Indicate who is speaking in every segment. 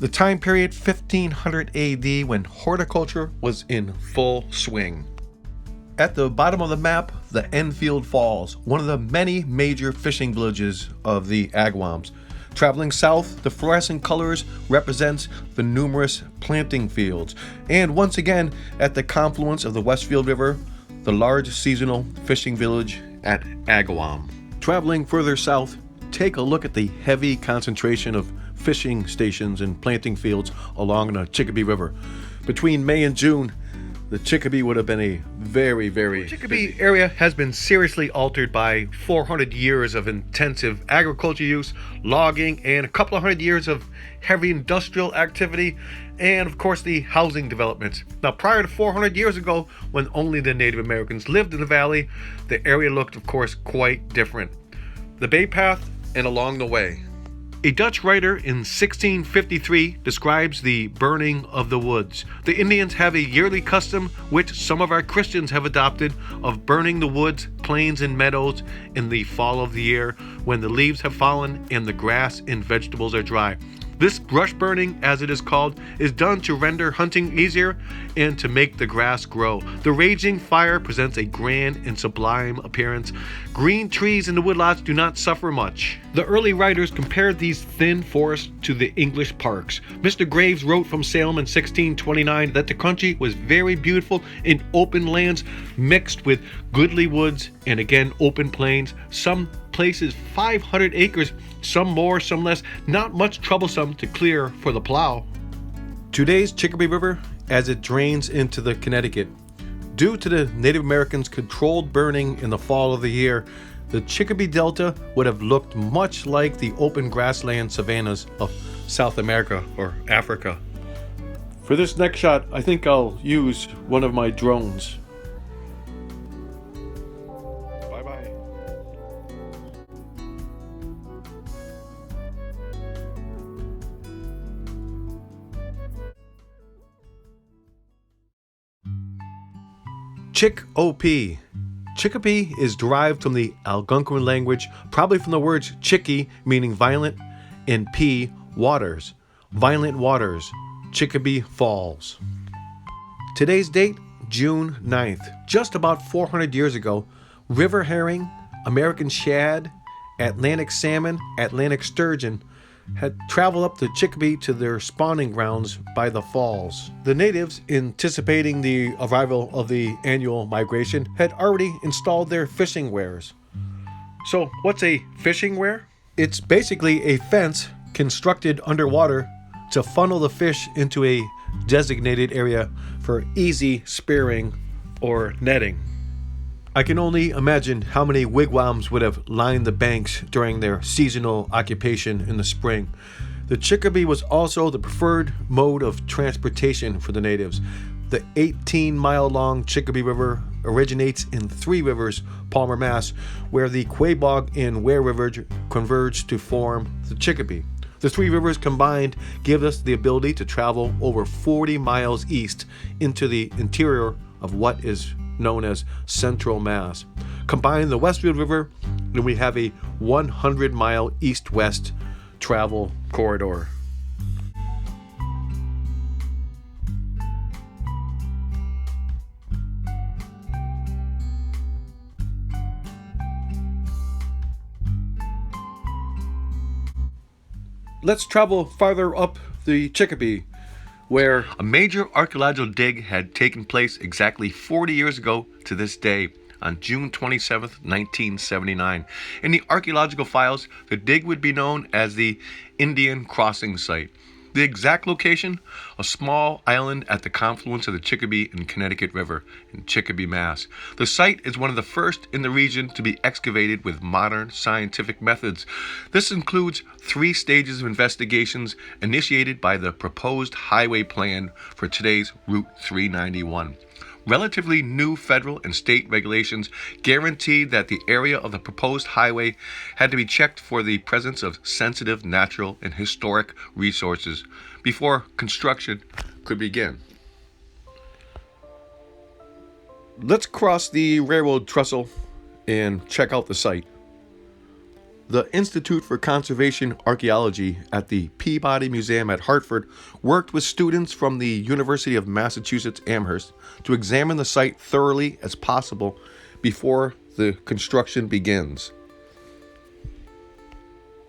Speaker 1: The time period 1500 AD, when horticulture was in full swing. At the bottom of the map, the Enfield Falls, one of the many major fishing villages of the Agawams. Traveling south, the fluorescent colors represents the numerous planting fields. And once again, at the confluence of the Westfield River, the large seasonal fishing village at Agawam. Traveling further south, take a look at the heavy concentration of fishing stations and planting fields along the Chicopee River. Between May and June, the Chicopee would have been a very the Chicopee area has been seriously altered by 400 years of intensive agriculture use, logging, and a couple of hundred years of heavy industrial activity, and of course the housing developments. Now, prior to 400 years ago, when only the Native Americans lived in the valley, the area looked, of course, quite different. The Bay Path and along the way. A Dutch writer in 1653 describes the burning of the woods. The Indians have a yearly custom, which some of our Christians have adopted, of burning the woods, plains, and meadows in the fall of the year when the leaves have fallen and the grass and vegetables are dry. This brush burning, as it is called, is done to render hunting easier and to make the grass grow. The raging fire presents a grand and sublime appearance. Green trees in the woodlots do not suffer much. The early writers compared these thin forests to the English parks. Mr. Graves wrote from Salem in 1629 that the country was very beautiful in open lands mixed with goodly woods and again open plains. Some places 500 acres, some more, some less, not much troublesome to clear for the plow. Today's Chicopee River, as it drains into the Connecticut. Due to the Native Americans' controlled burning in the fall of the year, the Chicopee Delta would have looked much like the open grassland savannas of South America or Africa. For this next shot, I think I'll use one of my drones. Bye-bye. Chicopee. Chicopee is derived from the Algonquin language, probably from the words chicky, meaning violent, and pee, waters. Violent waters. Chicopee Falls. Today's date, June 9th. Just about 400 years ago, river herring, American shad, Atlantic salmon, Atlantic sturgeon had traveled up the Chicopee to their spawning grounds by the falls. The natives, anticipating the arrival of the annual migration, had already installed their fishing wares. So, what's a fishing ware? It's basically a fence constructed underwater to funnel the fish into a designated area for easy spearing or netting. I can only imagine how many wigwams would have lined the banks during their seasonal occupation in the spring. The Chicopee was also the preferred mode of transportation for the natives. The 18-mile-long Chicopee River originates in Three Rivers, Palmer, Mass., where the Quabog and Ware Rivers converge to form the Chicopee. The Three Rivers combined give us the ability to travel over 40 miles east into the interior of what is known as Central Mass. Combine the Westfield River, and we have a 100-mile east-west travel corridor. Let's travel farther up the Chicopee, where a major archaeological dig had taken place exactly 40 years ago to this day, on June 27, 1979. In the archaeological files, the dig would be known as the Indian Crossing Site. The exact location, a small island at the confluence of the Chicopee and Connecticut River in Chicopee, Mass. The site is one of the first in the region to be excavated with modern scientific methods. This includes 3 stages of investigations initiated by the proposed highway plan for today's Route 391. Relatively new federal and state regulations guaranteed that the area of the proposed highway had to be checked for the presence of sensitive natural and historic resources before construction could begin. Let's cross the railroad trestle and check out the site. The Institute for Conservation Archaeology at the Peabody Museum at Hartford worked with students from the University of Massachusetts Amherst to examine the site thoroughly as possible before the construction begins.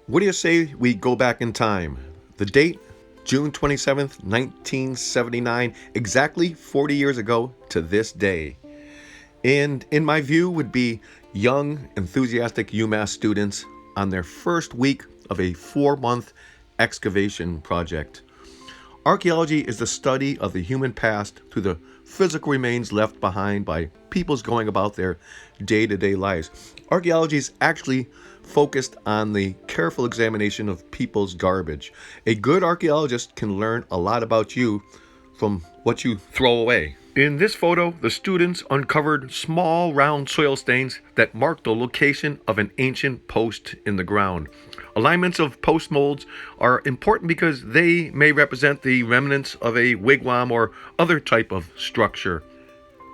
Speaker 1: What do you say we go back in time? The date, June 27th, 1979, exactly 40 years ago to this day. And in my view would be young, enthusiastic UMass students on their first week of a 4-month excavation project. Archaeology is the study of the human past through the physical remains left behind by peoples going about their day-to-day lives. Archaeology is actually focused on the careful examination of people's garbage. A good archaeologist can learn a lot about you from what you throw away. In this photo, the students uncovered small round soil stains that mark the location of an ancient post in the ground. Alignments of post molds are important because they may represent the remnants of a wigwam or other type of structure.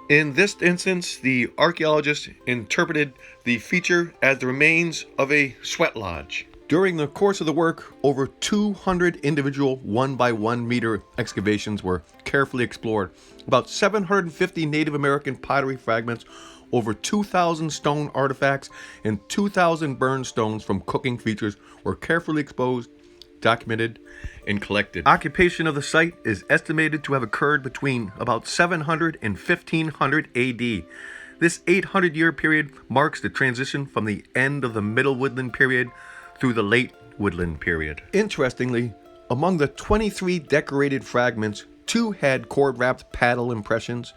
Speaker 1: In this instance, the archaeologist interpreted the feature as the remains of a sweat lodge. During the course of the work, over 200 individual 1-by-1 meter excavations were carefully explored. About 750 Native American pottery fragments, over 2,000 stone artifacts, and 2,000 burned stones from cooking features were carefully exposed, documented, and collected. Occupation of the site is estimated to have occurred between about 700 and 1500 AD. This 800-year period marks the transition from the end of the Middle Woodland period through the Late Woodland period. Interestingly, among the 23 decorated fragments, 2 had cord-wrapped paddle impressions,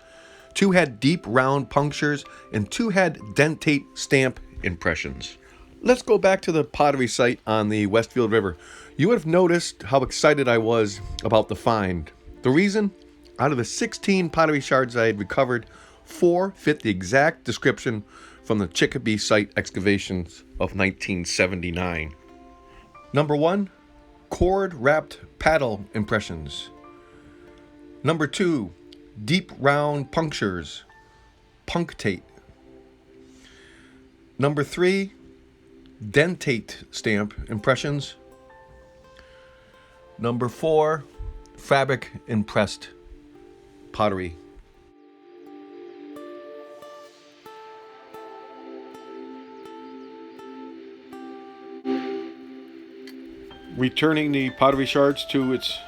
Speaker 1: 2 had deep round punctures, and 2 had dentate stamp impressions. Let's go back to the pottery site on the Westfield River. You would have noticed how excited I was about the find. The reason? Out of the 16 pottery shards I had recovered, 4 fit the exact description from the Chicopee site excavations of 1979. Number 1, cord-wrapped paddle impressions. Number 2, deep round punctures, punctate. Number 3, dentate stamp impressions. Number 4, fabric impressed pottery. Returning the pottery shards to its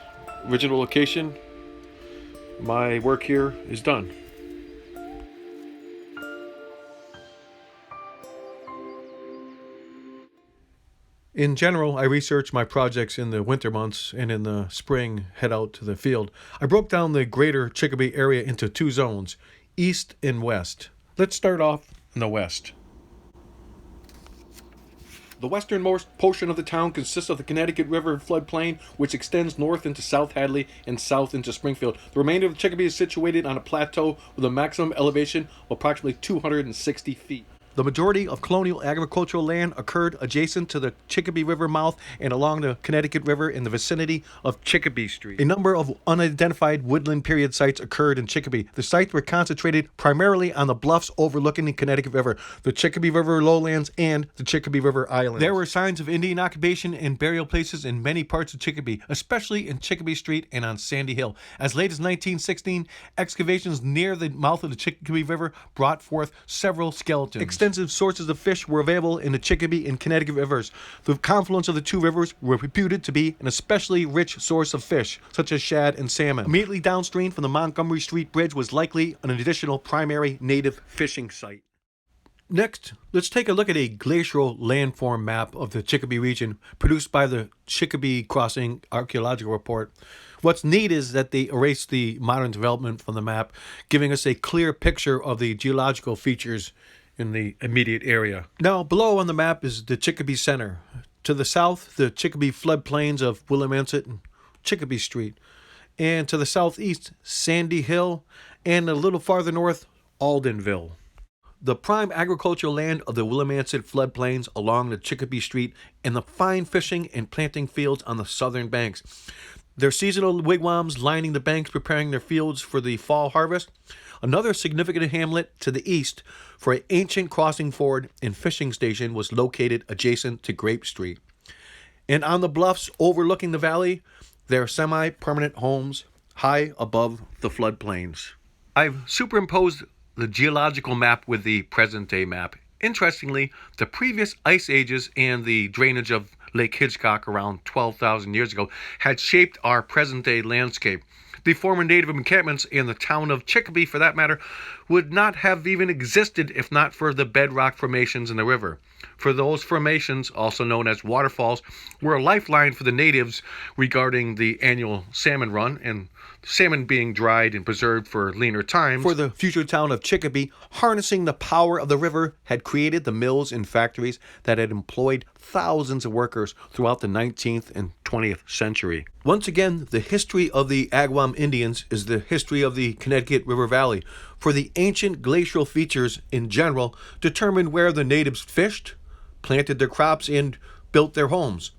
Speaker 1: original location, my work here is done. In general, I research my projects in the winter months, and in the spring head out to the field. I broke down the greater Chicopee area into 2 zones, east and west. Let's start off in the west. The westernmost portion of the town consists of the Connecticut River floodplain, which extends north into South Hadley and south into Springfield. The remainder of the Chicopee is situated on a plateau with a maximum elevation of approximately 260 feet. The majority of colonial agricultural land occurred adjacent to the Chicopee River mouth and along the Connecticut River in the vicinity of Chicopee Street. A number of unidentified woodland period sites occurred in Chicopee. The sites were concentrated primarily on the bluffs overlooking the Connecticut River, the Chicopee River lowlands, and the Chicopee River islands. There were signs of Indian occupation and burial places in many parts of Chicopee, especially in Chicopee Street and on Sandy Hill. As late as 1916, excavations near the mouth of the Chicopee River brought forth several skeletons. Extensive sources of fish were available in the Chicopee and Connecticut rivers. The confluence of the 2 rivers were reputed to be an especially rich source of fish, such as shad and salmon. Immediately downstream from the Montgomery Street Bridge was likely an additional primary native fishing site. Next, let's take a look at a glacial landform map of the Chicopee region produced by the Chicopee Crossing Archaeological Report. What's neat is that they erased the modern development from the map, giving us a clear picture of the geological features in the immediate area. Now, below on the map is the Chicopee Center. To the south, the Chicopee floodplains of Willimantic and Chicopee Street. And to the southeast, Sandy Hill, and a little farther north, Aldenville. The prime agricultural land of the Willimantic floodplains along the Chicopee Street, and the fine fishing and planting fields on the southern banks. Their seasonal wigwams lining the banks preparing their fields for the fall harvest. Another significant hamlet to the east for an ancient crossing ford and fishing station was located adjacent to Grape Street. And on the bluffs overlooking the valley, there are semi-permanent homes high above the floodplains. I've superimposed the geological map with the present-day map. Interestingly, the previous ice ages and the drainage of Lake Hitchcock around 12,000 years ago had shaped our present-day landscape. The former native encampments and the town of Chicopee, for that matter, would not have even existed if not for the bedrock formations in the river. For those formations, also known as waterfalls, were a lifeline for the natives regarding the annual salmon run, and salmon being dried and preserved for leaner times. For the future town of Chicopee, harnessing the power of the river had created the mills and factories that had employed thousands of workers throughout the 19th and 20th century. Once again, the history of the Agawam Indians is the history of the Connecticut River Valley, for the ancient glacial features in general determined where the natives fished, planted their crops, and built their homes.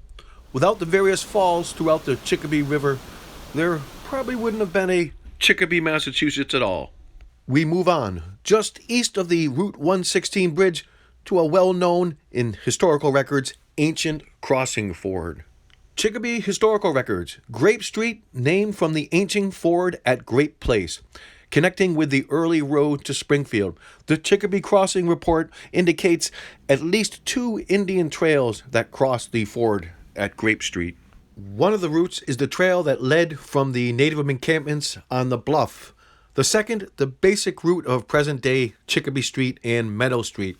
Speaker 1: Without the various falls throughout the Chicopee River, there probably wouldn't have been a Chicopee, Massachusetts at all. We move on, just east of the Route 116 bridge, to a well-known, in historical records, ancient crossing ford. Chicopee Historical Records, Grape Street, named from the ancient ford at Grape Place, connecting with the early road to Springfield. The Chicopee Crossing Report indicates at least 2 Indian trails that cross the ford at Grape Street. One of the routes is the trail that led from the native encampments on the bluff. The second, the basic route of present-day Chicopee Street and Meadow Street.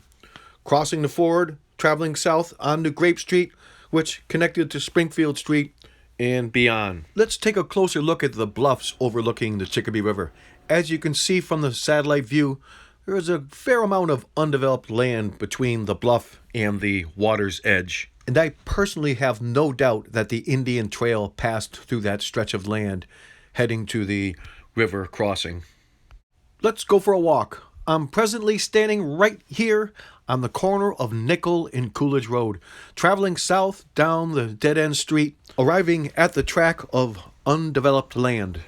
Speaker 1: Crossing the ford, traveling south onto Grape Street, which connected to Springfield Street and beyond. Let's take a closer look at the bluffs overlooking the Chicopee River. As you can see from the satellite view, there is a fair amount of undeveloped land between the bluff and the water's edge. And I personally have no doubt that the Indian Trail passed through that stretch of land heading to the river crossing. Let's go for a walk. I'm presently standing right here on the corner of Nickel and Coolidge Road, traveling south down the dead-end street, arriving at the track of undeveloped land.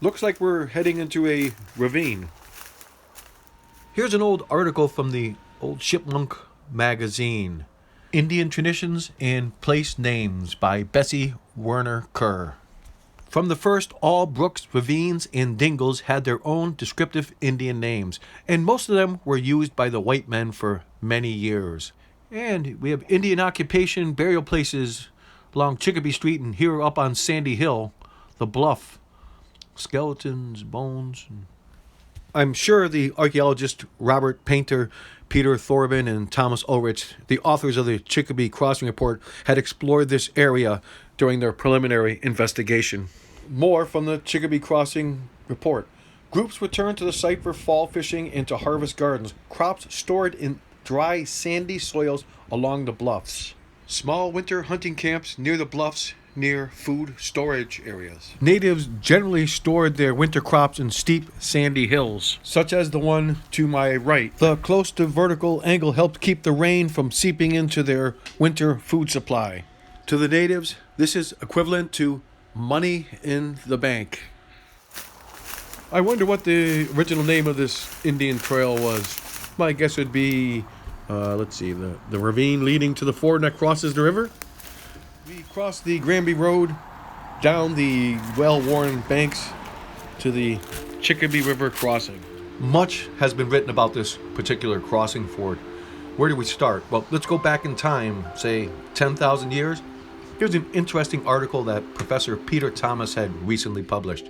Speaker 1: Looks like we're heading into a ravine. Here's an old article from the old Chipmunk magazine. Indian Traditions and Place Names by Bessie Werner Kerr. From the first, all brooks, ravines, and dingles had their own descriptive Indian names, and most of them were used by the white men for many years. And we have Indian occupation burial places along Chicopee Street and here up on Sandy Hill, the bluff. Skeletons, bones. I'm sure the archaeologists Robert Painter, Peter Thorbin, and Thomas Ulrich, the authors of the Chicopee Crossing Report, had explored this area during their preliminary investigation. More from the Chicopee Crossing Report. Groups returned to the site for fall fishing and to harvest gardens. Crops stored in dry, sandy soils along the bluffs. Small winter hunting camps near the bluffs, near food storage areas. Natives generally stored their winter crops in steep, sandy hills, such as the one to my right. The close to vertical angle helped keep the rain from seeping into their winter food supply. To the natives, this is equivalent to money in the bank. I wonder what the original name of this Indian trail was. My guess would be, the ravine leading to the ford that crosses the river. We crossed the Granby Road, down the well-worn banks to the Chicopee River crossing. Much has been written about this particular crossing ford. Where do we start? Well, let's go back in time, say 10,000 years. Here's an interesting article that Professor Peter Thomas had recently published.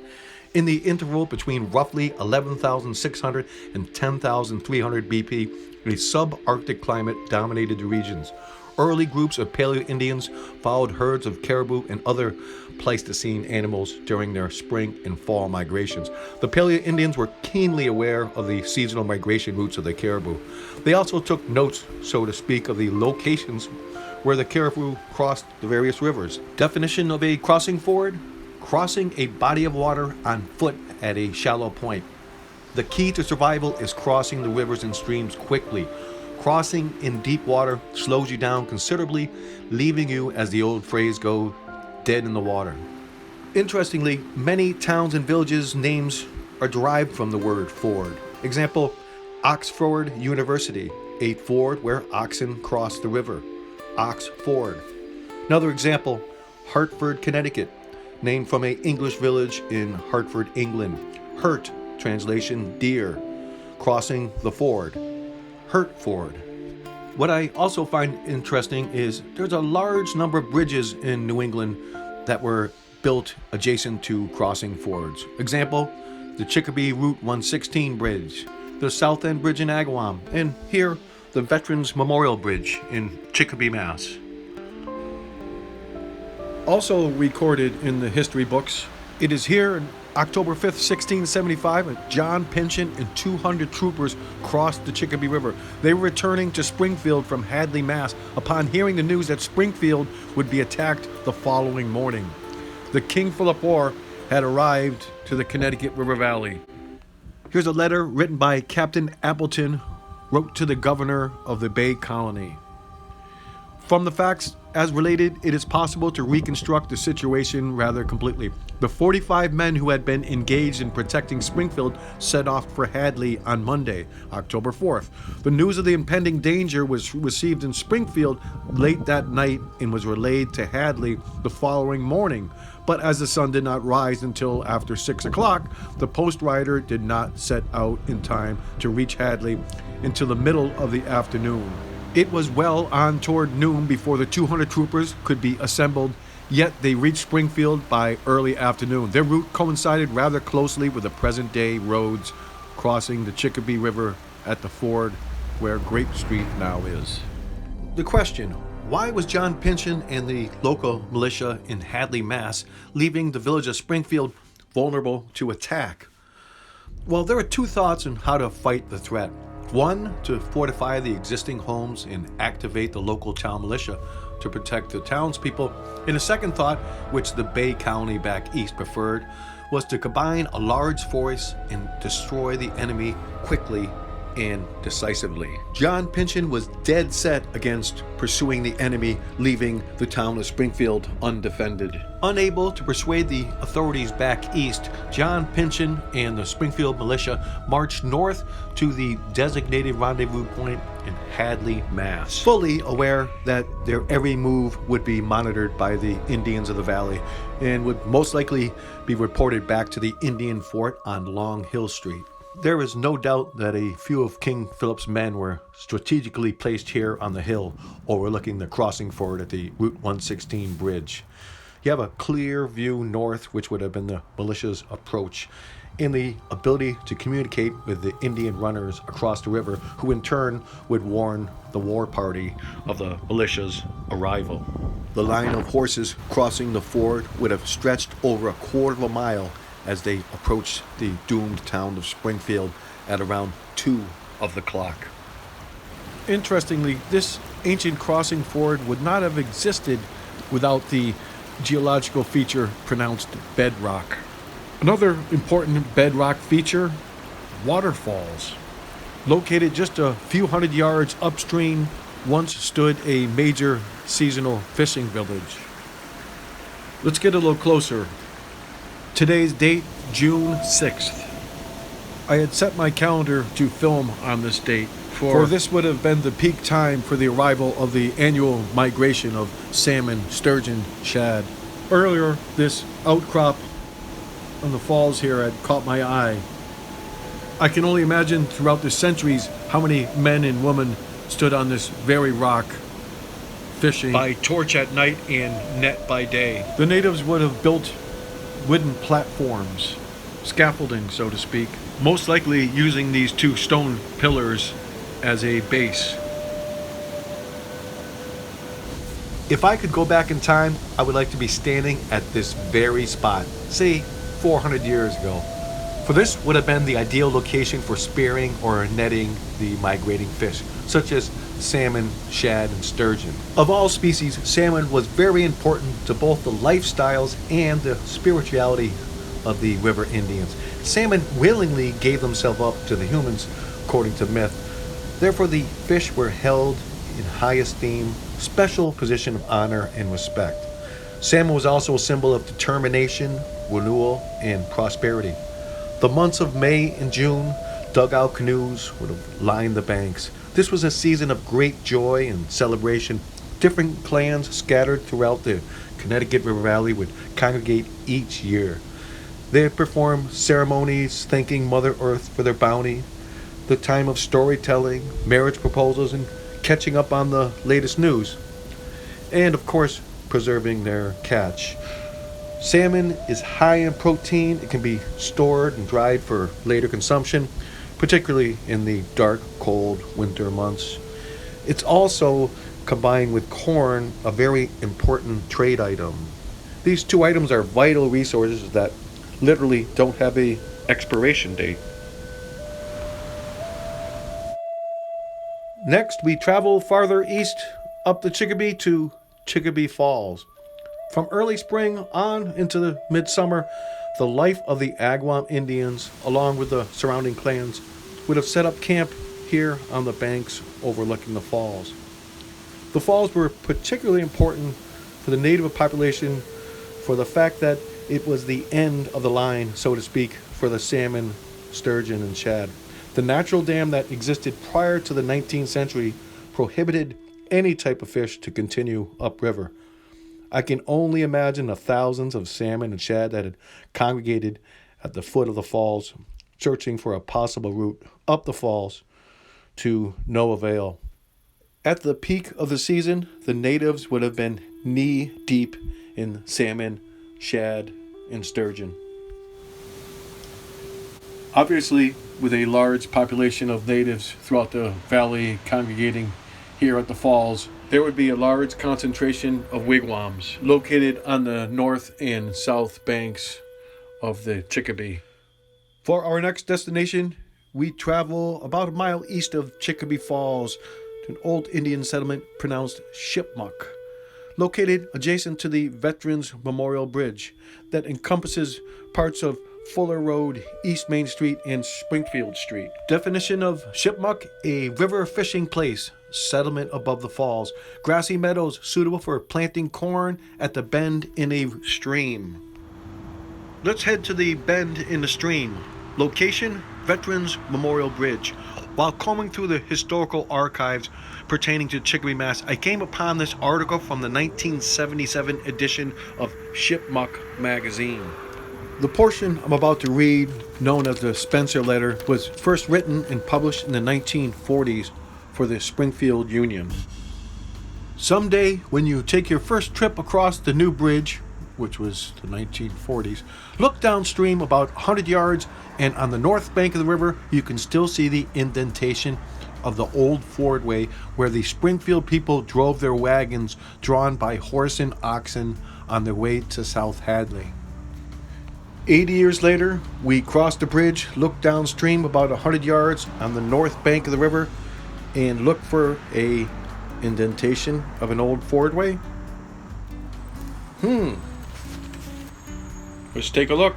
Speaker 1: In the interval between roughly 11,600 and 10,300 BP, a subarctic climate dominated the regions. Early groups of Paleo-Indians followed herds of caribou and other Pleistocene animals during their spring and fall migrations. The Paleo-Indians were keenly aware of the seasonal migration routes of the caribou. They also took notes, so to speak, of the locations where the caribou crossed the various rivers. Definition of a crossing ford: crossing a body of water on foot at a shallow point. The key to survival is crossing the rivers and streams quickly. Crossing in deep water slows you down considerably, leaving you, as the old phrase goes, dead in the water. Interestingly, many towns and villages' names are derived from the word ford. Example, Oxford University, a ford where oxen cross the river. Ox Ford. Another example, Hartford, Connecticut, named from an English village in Hartford, England. Hurt, translation, deer, crossing the ford. Hertford. What I also find interesting is there's a large number of bridges in New England that were built adjacent to crossing fords. Example, the Chicopee Route 116 Bridge, the South End Bridge in Agawam, and here, the Veterans Memorial Bridge in Chicopee, Mass. Also recorded in the history books, it is here on October 5th, 1675, that John Pynchon and 200 troopers crossed the Chicopee River. They were returning to Springfield from Hadley, Mass, upon hearing the news that Springfield would be attacked the following morning. The King Philip War had arrived to the Connecticut River Valley. Here's a letter written by Captain Appleton, wrote to the governor of the Bay Colony. From the facts as related, it is possible to reconstruct the situation rather completely. The 45 men who had been engaged in protecting Springfield set off for Hadley on Monday, October 4th. The news of the impending danger was received in Springfield late that night and was relayed to Hadley the following morning. But as the sun did not rise until after 6 o'clock, the post rider did not set out in time to reach Hadley until the middle of the afternoon. It was well on toward noon before the 200 troopers could be assembled, yet they reached Springfield by early afternoon. Their route coincided rather closely with the present-day roads crossing the Chicopee River at the ford where Grape Street now is. The question, why was John Pynchon and the local militia in Hadley, Mass, leaving the village of Springfield vulnerable to attack? Well, there are two thoughts on how to fight the threat. One, to fortify the existing homes and activate the local town militia to protect the townspeople. And a second thought, which the Bay Colony back east preferred, was to combine a large force and destroy the enemy quickly and decisively. John Pynchon was dead set against pursuing the enemy, leaving the town of Springfield undefended. Unable to persuade the authorities back east, John Pynchon and the Springfield militia marched north to the designated rendezvous point in Hadley, Mass, fully aware that their every move would be monitored by the Indians of the valley and would most likely be reported back to the Indian fort on Long Hill Street. There is no doubt that a few of King Philip's men were strategically placed here on the hill, overlooking the crossing ford at the Route 116 bridge. You have a clear view north, which would have been the militia's approach, and the ability to communicate with the Indian runners across the river, who in turn would warn the war party of the militia's arrival. The line of horses crossing the ford would have stretched over a quarter of a mile as they approached the doomed town of Springfield at around 2 of the clock. Interestingly, this ancient crossing ford would not have existed without the geological feature pronounced bedrock. Another important bedrock feature, waterfalls. Located just a few hundred yards upstream, once stood a major seasonal fishing village. Let's get a little closer. Today's date, June 6th. I had set my calendar to film on this date, for this would have been the peak time for the arrival of the annual migration of salmon, sturgeon, shad. Earlier, this outcrop on the falls here had caught my eye. I can only imagine throughout the centuries how many men and women stood on this very rock, fishing by torch at night and net by day. The natives would have built wooden platforms, scaffolding, so to speak, most likely using these two stone pillars as a base. If I could go back in time, I would like to be standing at this very spot, say 400 years ago. For this would have been the ideal location for spearing or netting the migrating fish, such as salmon, shad, and sturgeon. Of all species, salmon was very important to both the lifestyles and the spirituality of the river Indians. Salmon willingly gave themselves up to the humans, according to myth. Therefore, the fish were held in high esteem, special position of honor and respect. Salmon was also a symbol of determination, renewal, and prosperity. The months of May and June, dugout canoes would have lined the banks. This was a season of great joy and celebration. Different clans scattered throughout the Connecticut River Valley would congregate each year. They performed ceremonies thanking Mother Earth for their bounty, the time of storytelling, marriage proposals, and catching up on the latest news. And of course, preserving their catch. Salmon is high in protein. It can be stored and dried for later consumption, particularly in the dark, cold winter months. It's also, combined with corn, a very important trade item. These two items are vital resources that literally don't have a expiration date. Next, we travel farther east up the Chicopee to Chicopee Falls. From early spring on into the midsummer, the life of the Agawam Indians, along with the surrounding clans, would have set up camp here on the banks overlooking the falls. The falls were particularly important for the native population for the fact that it was the end of the line, so to speak, for the salmon, sturgeon, and shad. The natural dam that existed prior to the 19th century prohibited any type of fish to continue upriver. I can only imagine the thousands of salmon and shad that had congregated at the foot of the falls, searching for a possible route up the falls to no avail. At the peak of the season, the natives would have been knee deep in salmon, shad, and sturgeon. Obviously, with a large population of natives throughout the valley congregating here at the falls, there would be a large concentration of wigwams located on the north and south banks of the Chicopee. For our next destination, we travel about a mile east of Chicopee Falls to an old Indian settlement pronounced Shipmuck, located adjacent to the Veterans Memorial Bridge that encompasses parts of Fuller Road, East Main Street, and Springfield Street. Definition of Shipmuck: a river fishing place, settlement above the falls, grassy meadows suitable for planting corn at the bend in a stream. Let's head to the bend in the stream. Location: Veterans Memorial Bridge. While combing through the historical archives pertaining to Chicopee, Mass., I came upon this article from the 1977 edition of Shipmuck magazine. The portion I'm about to read, known as the Spencer Letter, was first written and published in the 1940s for the Springfield Union. Someday, when you take your first trip across the new bridge, which was the 1940s, look downstream about 100 yards, and on the north bank of the river, you can still see the indentation of the old fordway where the Springfield people drove their wagons drawn by horse and oxen on their way to South Hadley. 80 years later, we crossed the bridge, looked downstream about 100 yards on the north bank of the river, and looked for a indentation of an old fordway. Let's take a look.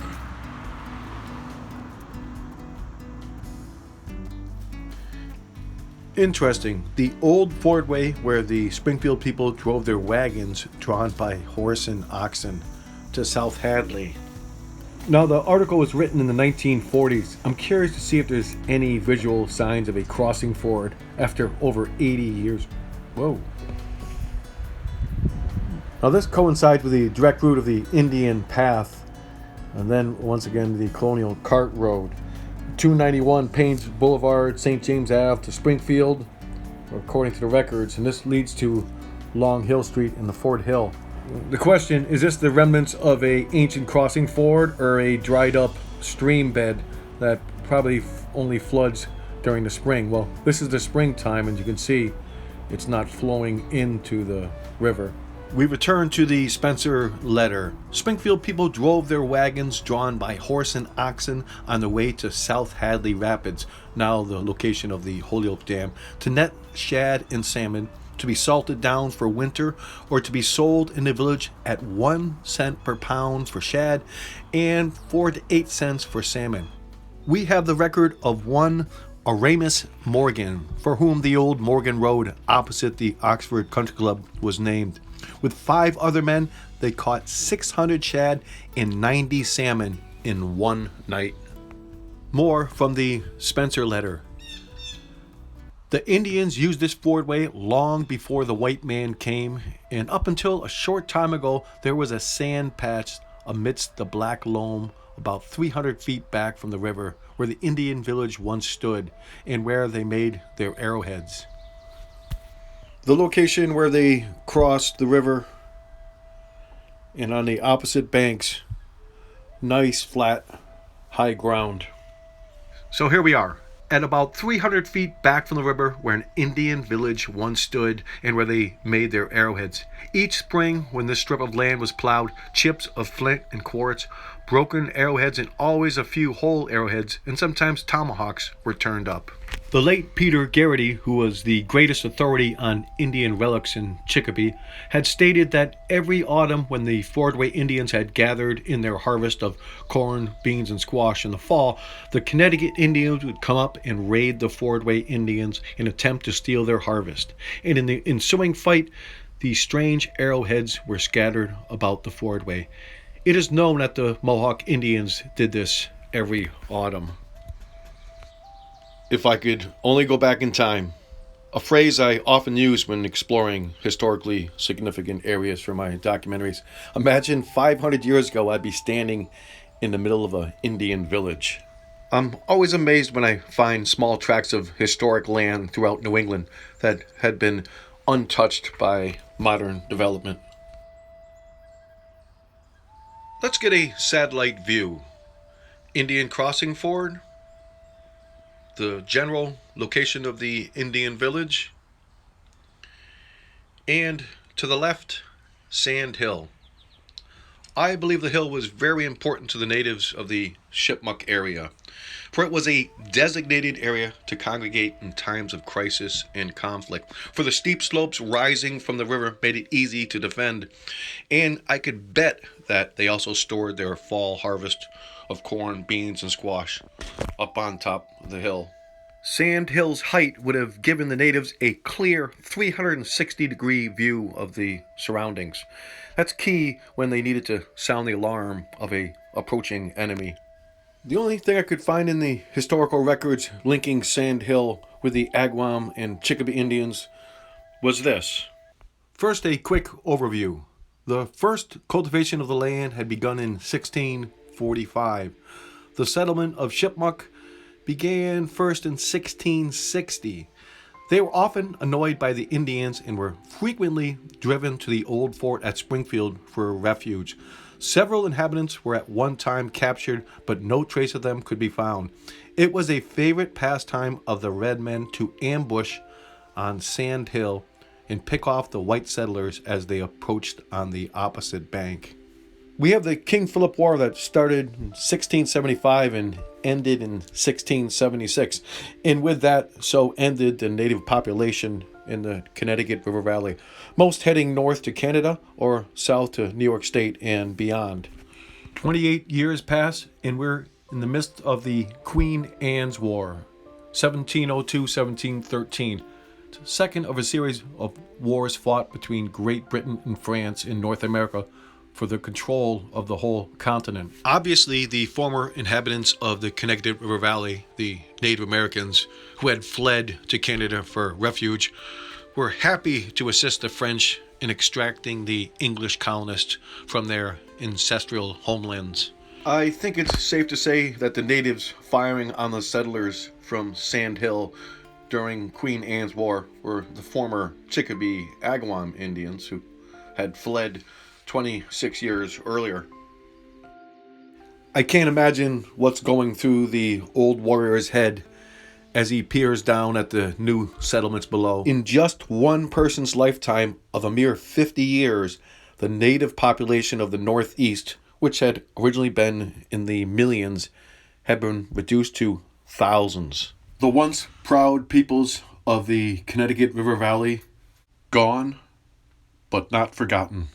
Speaker 1: Interesting. The old fordway where the Springfield people drove their wagons drawn by horse and oxen to South Hadley. Now, the article was written in the 1940s. I'm curious to see if there's any visual signs of a crossing ford after over 80 years. Whoa. Now, this coincides with the direct route of the Indian Path, and then once again the Colonial Cart Road. 291 Paynes Boulevard, St. James Ave to Springfield, according to the records, and this leads to Long Hill Street and the Fort Hill. The question, is this the remnants of a ancient crossing ford or a dried up stream bed that probably only floods during the spring? Well, this is the springtime, and you can see it's not flowing into the river. We return to the Spencer Letter. Springfield people drove their wagons drawn by horse and oxen on their way to South Hadley Rapids, now the location of the Holyoke Dam, to net shad and salmon to be salted down for winter or to be sold in the village at 1 cent per pound for shad and 4 to 8 cents for salmon. We have the record of one Aramis Morgan, for whom the old Morgan Road opposite the Oxford Country Club was named. With 5 other men, they caught 600 shad and 90 salmon in one night. More from the Spencer letter. The Indians used this fordway long before the white man came, and up until a short time ago there was a sand patch amidst the black loam about 300 feet back from the river where the Indian village once stood and where they made their arrowheads. The location where they crossed the river, and on the opposite banks, nice flat high ground. So here we are, at about 300 feet back from the river where an Indian village once stood and where they made their arrowheads. Each spring, when this strip of land was plowed, chips of flint and quartz, broken arrowheads, and always a few whole arrowheads, and sometimes tomahawks were turned up. The late Peter Garrity, who was the greatest authority on Indian relics in Chicopee, had stated that every autumn when the Fordway Indians had gathered in their harvest of corn, beans, and squash in the fall, the Connecticut Indians would come up and raid the Fordway Indians and attempt to steal their harvest. And in the ensuing fight, these strange arrowheads were scattered about the Fordway. It is known that the Mohawk Indians did this every autumn. If I could only go back in time, a phrase I often use when exploring historically significant areas for my documentaries. Imagine 500 years ago I'd be standing in the middle of an Indian village. I'm always amazed when I find small tracts of historic land throughout New England that had been untouched by modern development. Let's get a satellite view. Indian Crossing Ford, the general location of the Indian village, and to the left, Sand Hill. I believe the hill was very important to the natives of the Shipmuck area, for it was a designated area to congregate in times of crisis and conflict, for the steep slopes rising from the river made it easy to defend, and I could bet that they also stored their fall harvest of corn, beans, and squash up on top of the hill. Sand Hill's height would have given the natives a clear 360-degree view of the surroundings. That's key when they needed to sound the alarm of an approaching enemy. The only thing I could find in the historical records linking Sand Hill with the Agawam and Chicopee Indians was this. First, a quick overview. The first cultivation of the land had begun in 1645. The settlement of Shipmuck began first in 1660. They were often annoyed by the Indians and were frequently driven to the old fort at Springfield for refuge. Several inhabitants were at one time captured, but no trace of them could be found. It was a favorite pastime of the red men to ambush on Sand Hill and pick off the white settlers as they approached on the opposite bank. We have the King Philip War that started in 1675 and ended in 1676. And with that, so ended the native population in the Connecticut River Valley, most heading north to Canada or south to New York State and beyond. 28 years pass, and we're in the midst of the Queen Anne's War, 1702-1713. Second of a series of wars fought between Great Britain and France in North America for the control of the whole continent. Obviously, the former inhabitants of the Connecticut River Valley, the Native Americans who had fled to Canada for refuge, were happy to assist the French in extracting the English colonists from their ancestral homelands. I think it's safe to say that the natives firing on the settlers from Sand Hill during Queen Anne's War were the former Chicopee Agawam Indians who had fled 26 years earlier. I can't imagine what's going through the old warrior's head as he peers down at the new settlements below. In just one person's lifetime of a mere 50 years, the native population of the Northeast, which had originally been in the millions, had been reduced to thousands. The once proud peoples of the Connecticut River Valley Gone, but not forgotten.